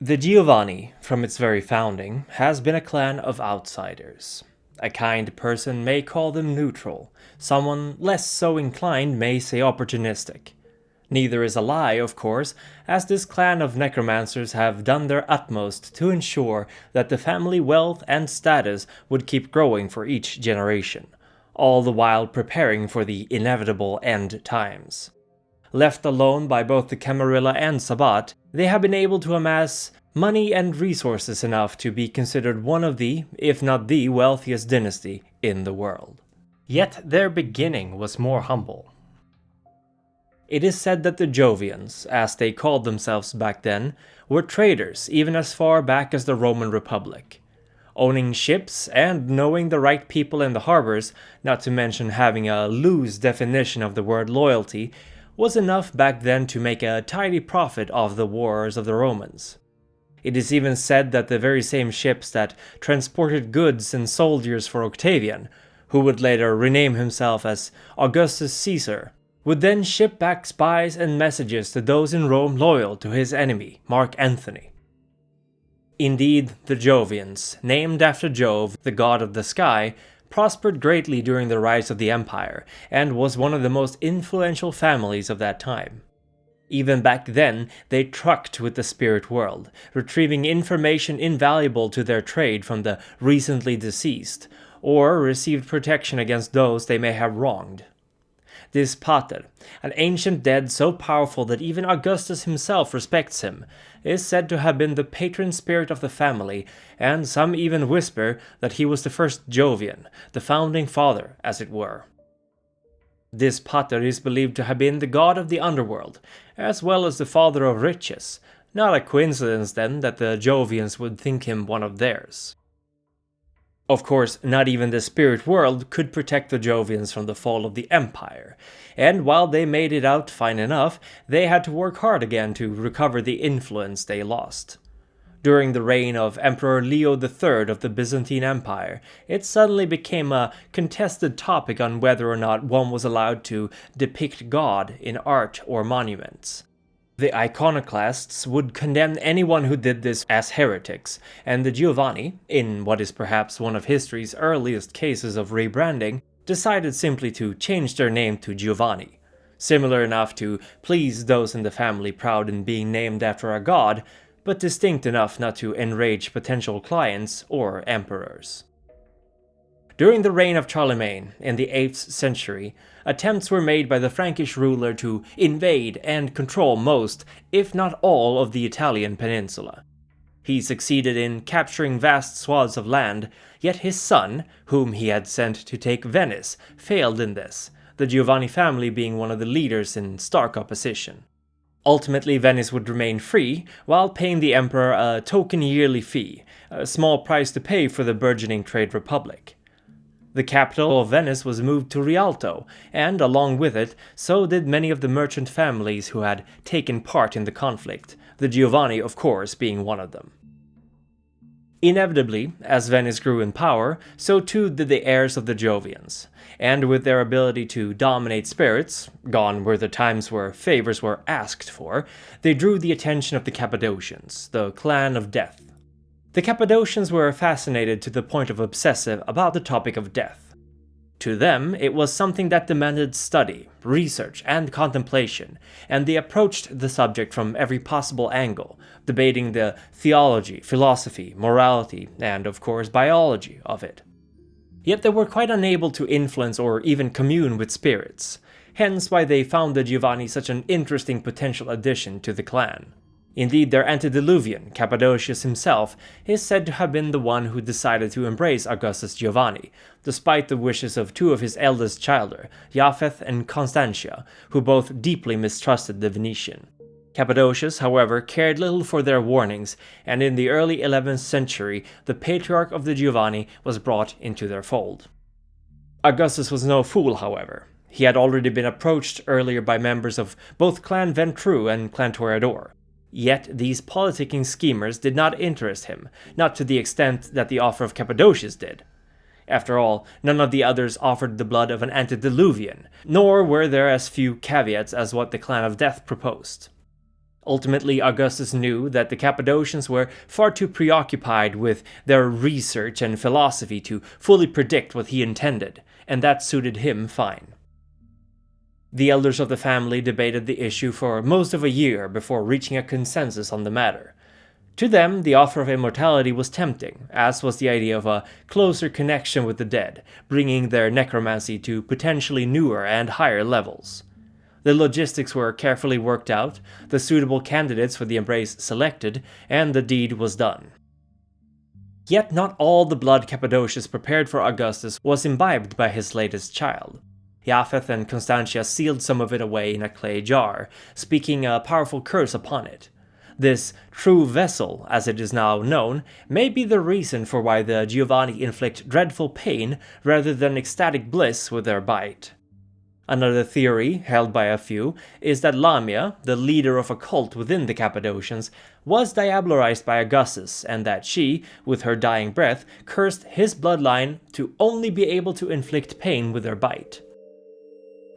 The Giovanni, from its very founding, has been a clan of outsiders. A kind person may call them neutral, someone less so inclined may say opportunistic. Neither is a lie, of course, as this clan of necromancers have done their utmost to ensure that the family wealth and status would keep growing for each generation, all the while preparing for the inevitable end times. Left alone by both the Camarilla and Sabbat, they have been able to amass money and resources enough to be considered one of the, if not the wealthiest dynasty in the world. Yet their beginning was more humble. It is said that the Jovians, as they called themselves back then, were traders even as far back as the Roman Republic. Owning ships and knowing the right people in the harbors, not to mention having a loose definition of the word loyalty, was enough back then to make a tidy profit off the wars of the Romans. It is even said that the very same ships that transported goods and soldiers for Octavian, who would later rename himself as Augustus Caesar, would then ship back spies and messages to those in Rome loyal to his enemy, Mark Antony. Indeed, the Jovians, named after Jove, the god of the sky, prospered greatly during the rise of the empire, and was one of the most influential families of that time. Even back then, they trucked with the spirit world, retrieving information invaluable to their trade from the recently deceased, or received protection against those they may have wronged. This Pater, an ancient dead so powerful that even Augustus himself respects him, is said to have been the patron spirit of the family, and some even whisper that he was the first Jovian, the founding father, as it were. This Pater is believed to have been the god of the underworld, as well as the father of riches. Not a coincidence then that the Jovians would think him one of theirs. Of course, not even the spirit world could protect the Jovians from the fall of the empire, and while they made it out fine enough, they had to work hard again to recover the influence they lost. During the reign of Emperor Leo III of the Byzantine Empire, it suddenly became a contested topic on whether or not one was allowed to depict God in art or monuments. The iconoclasts would condemn anyone who did this as heretics, and the Giovanni, in what is perhaps one of history's earliest cases of rebranding, decided simply to change their name to Giovanni, similar enough to please those in the family proud in being named after a god, but distinct enough not to enrage potential clients or emperors. During the reign of Charlemagne in the 8th century, attempts were made by the Frankish ruler to invade and control most, if not all, of the Italian peninsula. He succeeded in capturing vast swaths of land, yet his son, whom he had sent to take Venice, failed in this, the Giovanni family being one of the leaders in stark opposition. Ultimately, Venice would remain free, while paying the emperor a token yearly fee, a small price to pay for the burgeoning trade republic. The capital of Venice was moved to Rialto, and along with it, so did many of the merchant families who had taken part in the conflict, the Giovanni, of course, being one of them. Inevitably, as Venice grew in power, so too did the heirs of the Jovians, and with their ability to dominate spirits, gone were the times where favors were asked for, they drew the attention of the Cappadocians, the clan of death. The Cappadocians were fascinated to the point of obsessive about the topic of death. To them, it was something that demanded study, research, and contemplation, and they approached the subject from every possible angle, debating the theology, philosophy, morality, and, of course, biology of it. Yet they were quite unable to influence or even commune with spirits, hence why they found the Giovanni such an interesting potential addition to the clan. Indeed, their Antediluvian, Cappadocius himself, is said to have been the one who decided to embrace Augustus Giovanni, despite the wishes of two of his eldest children, Japheth and Constantia, who both deeply mistrusted the Venetian. Cappadocius, however, cared little for their warnings, and in the early 11th century, the patriarch of the Giovanni was brought into their fold. Augustus was no fool, however. He had already been approached earlier by members of both Clan Ventru and Clan Toreador. Yet these politicking schemers did not interest him, not to the extent that the offer of Cappadocius did. After all, none of the others offered the blood of an Antediluvian, nor were there as few caveats as what the Clan of Death proposed. Ultimately, Augustus knew that the Cappadocians were far too preoccupied with their research and philosophy to fully predict what he intended, and that suited him fine. The elders of the family debated the issue for most of a year before reaching a consensus on the matter. To them, the offer of immortality was tempting, as was the idea of a closer connection with the dead, bringing their necromancy to potentially newer and higher levels. The logistics were carefully worked out, the suitable candidates for the embrace selected, and the deed was done. Yet not all the blood Cappadocius prepared for Augustus was imbibed by his latest child. Japheth and Constantia sealed some of it away in a clay jar, speaking a powerful curse upon it. This true vessel, as it is now known, may be the reason for why the Giovanni inflict dreadful pain rather than ecstatic bliss with their bite. Another theory, held by a few, is that Lamia, the leader of a cult within the Cappadocians, was diablerized by Augustus, and that she, with her dying breath, cursed his bloodline to only be able to inflict pain with her bite.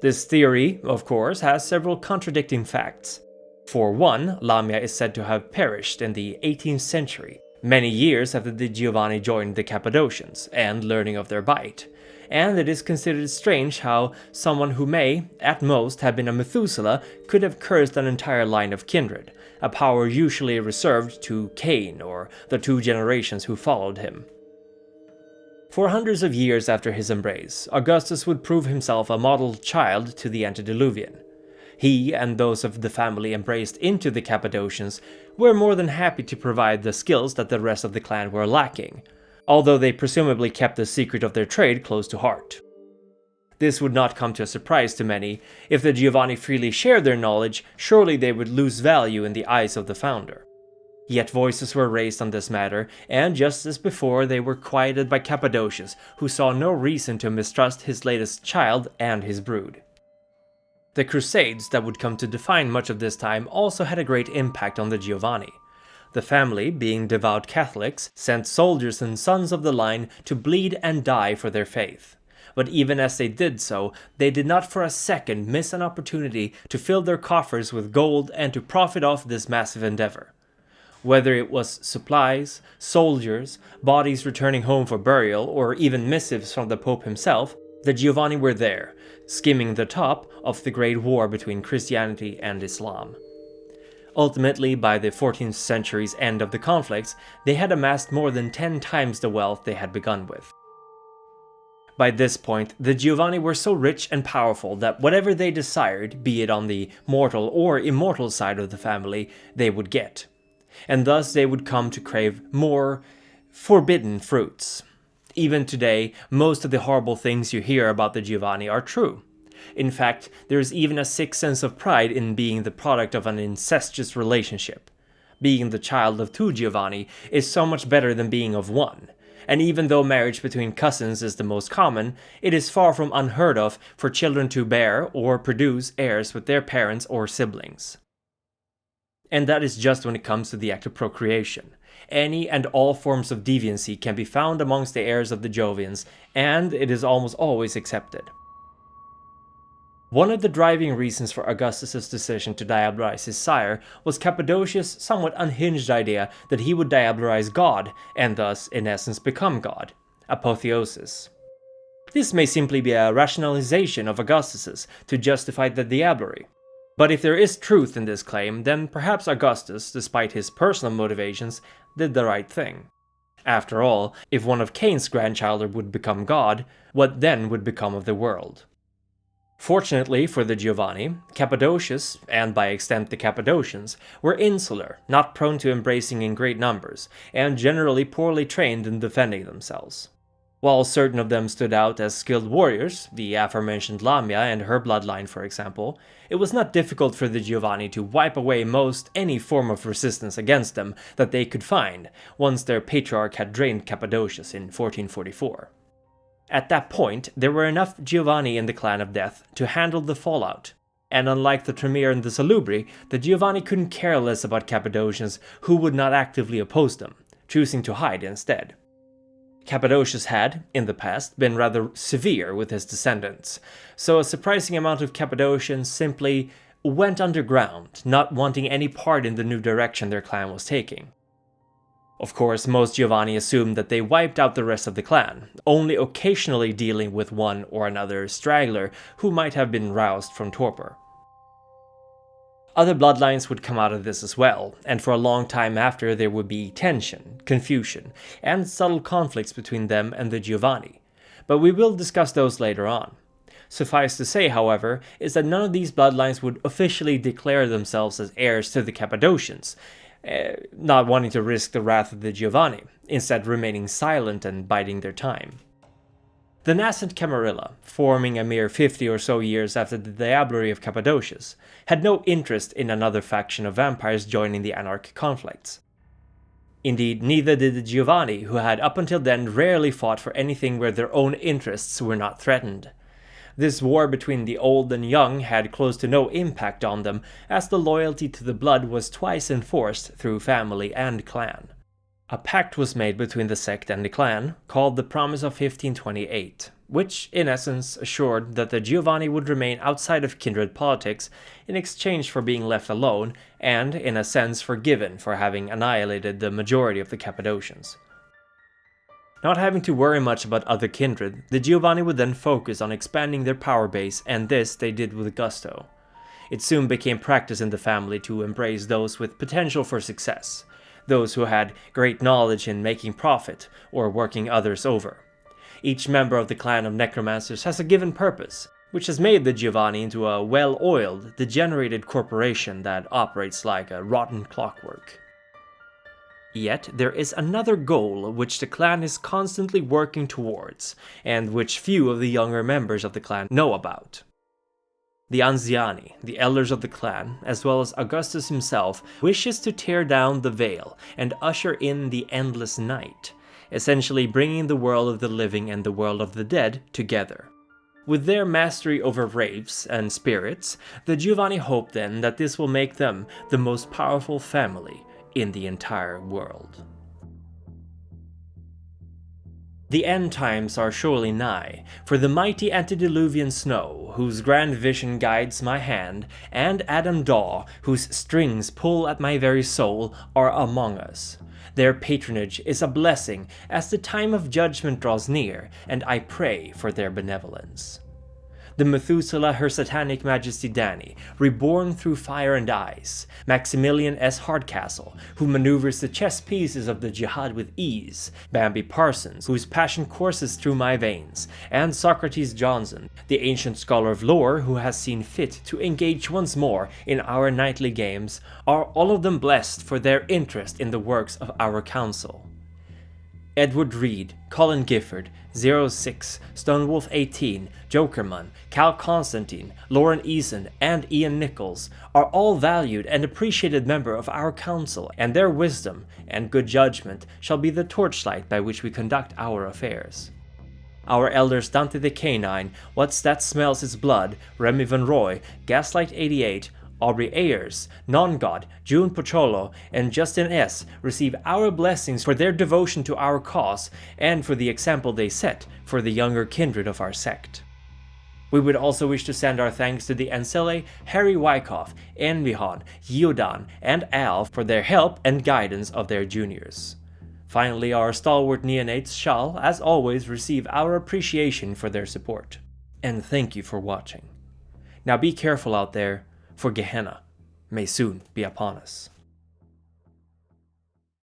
This theory, of course, has several contradicting facts. For one, Lamia is said to have perished in the 18th century, many years after the Giovanni joined the Cappadocians, and learning of their bite. And it is considered strange how someone who may, at most, have been a Methuselah could have cursed an entire line of kindred, a power usually reserved to Cain or the 2 generations who followed him. For hundreds of years after his embrace, Augustus would prove himself a model child to the Antediluvian. He and those of the family embraced into the Cappadocians were more than happy to provide the skills that the rest of the clan were lacking, although they presumably kept the secret of their trade close to heart. This would not come to a surprise to many. If the Giovanni freely shared their knowledge, surely they would lose value in the eyes of the founder. Yet voices were raised on this matter, and just as before, they were quieted by Cappadocius, who saw no reason to mistrust his latest child and his brood. The crusades that would come to define much of this time also had a great impact on the Giovanni. The family, being devout Catholics, sent soldiers and sons of the line to bleed and die for their faith. But even as they did so, they did not for a second miss an opportunity to fill their coffers with gold and to profit off this massive endeavor. Whether it was supplies, soldiers, bodies returning home for burial, or even missives from the Pope himself, the Giovanni were there, skimming the top of the great war between Christianity and Islam. Ultimately, by the 14th century's end of the conflicts, they had amassed more than 10 times the wealth they had begun with. By this point, the Giovanni were so rich and powerful that whatever they desired, be it on the mortal or immortal side of the family, they would get. And thus they would come to crave more forbidden fruits. Even today, most of the horrible things you hear about the Giovanni are true. In fact, there is even a sick sense of pride in being the product of an incestuous relationship. Being the child of 2 Giovanni is so much better than being of one, and even though marriage between cousins is the most common, it is far from unheard of for children to bear or produce heirs with their parents or siblings. And that is just when it comes to the act of procreation. Any and all forms of deviancy can be found amongst the heirs of the Jovians, and it is almost always accepted. One of the driving reasons for Augustus' decision to diabolise his sire was Cappadocius' somewhat unhinged idea that he would diabolise God, and thus, in essence, become God. Apotheosis. This may simply be a rationalization of Augustus' to justify the diablerie. But if there is truth in this claim, then perhaps Augustus, despite his personal motivations, did the right thing. After all, if one of Cain's grandchildren would become God, what then would become of the world? Fortunately for the Giovanni, Cappadocius, and by extent the Cappadocians, were insular, not prone to embracing in great numbers, and generally poorly trained in defending themselves. While certain of them stood out as skilled warriors, the aforementioned Lamia and her bloodline for example, it was not difficult for the Giovanni to wipe away most any form of resistance against them that they could find, once their patriarch had drained Cappadocius in 1444. At that point, there were enough Giovanni in the Clan of Death to handle the fallout, and unlike the Tremere and the Salubri, the Giovanni couldn't care less about Cappadocians who would not actively oppose them, choosing to hide instead. Cappadocius had, in the past, been rather severe with his descendants, so a surprising amount of Cappadocians simply went underground, not wanting any part in the new direction their clan was taking. Of course, most Giovanni assumed that they wiped out the rest of the clan, only occasionally dealing with one or another straggler who might have been roused from torpor. Other bloodlines would come out of this as well, and for a long time after there would be tension, confusion, and subtle conflicts between them and the Giovanni, but we will discuss those later on. Suffice to say, however, is that none of these bloodlines would officially declare themselves as heirs to the Cappadocians, not wanting to risk the wrath of the Giovanni, instead remaining silent and biding their time. The nascent Camarilla, forming a mere 50 or so years after the diablerie of Cappadocius, had no interest in another faction of vampires joining the anarchic conflicts. Indeed, neither did the Giovanni, who had up until then rarely fought for anything where their own interests were not threatened. This war between the old and young had close to no impact on them, as the loyalty to the blood was twice enforced through family and clan. A pact was made between the sect and the clan, called the Promise of 1528, which in essence assured that the Giovanni would remain outside of kindred politics in exchange for being left alone and, in a sense, forgiven for having annihilated the majority of the Cappadocians. Not having to worry much about other kindred, the Giovanni would then focus on expanding their power base, and this they did with gusto. It soon became practice in the family to embrace those with potential for success, those who had great knowledge in making profit or working others over. Each member of the clan of necromancers has a given purpose, which has made the Giovanni into a well-oiled, degenerated corporation that operates like a rotten clockwork. Yet there is another goal which the clan is constantly working towards, and which few of the younger members of the clan know about. The Anziani, the elders of the clan, as well as Augustus himself, wishes to tear down the veil and usher in the endless night, essentially bringing the world of the living and the world of the dead together. With their mastery over wraiths and spirits, the Giovanni hope then that this will make them the most powerful family in the entire world. The end times are surely nigh, for the mighty antediluvian snow, whose grand vision guides my hand, and Adam Daw, whose strings pull at my very soul, are among us. Their patronage is a blessing as the time of judgment draws near, and I pray for their benevolence. The Methuselah Her Satanic Majesty Danny, reborn through fire and ice, Maximilian S. Hardcastle, who maneuvers the chess pieces of the jihad with ease, Bambi Parsons, whose passion courses through my veins, and Socrates Johnson, the ancient scholar of lore who has seen fit to engage once more in our nightly games, are all of them blessed for their interest in the works of our council. Edward Reed, Colin Gifford, 06, Stonewolf 18, Jokerman, Cal Constantine, Lauren Eason, and Ian Nichols are all valued and appreciated members of our council, and their wisdom and good judgment shall be the torchlight by which we conduct our affairs. Our elders Dante the Canine, What's That Smells Is Blood, Remy Van Roy, Gaslight 88, Aubrey Ayers, Non-God, June Pocholo, and Justin S. receive our blessings for their devotion to our cause and for the example they set for the younger kindred of our sect. We would also wish to send our thanks to the Ancele, Harry Wyckoff, Envihan, Yodan, and Al for their help and guidance of their juniors. Finally, our stalwart neonates shall, as always, receive our appreciation for their support. And thank you for watching. Now be careful out there, for Gehenna may soon be upon us.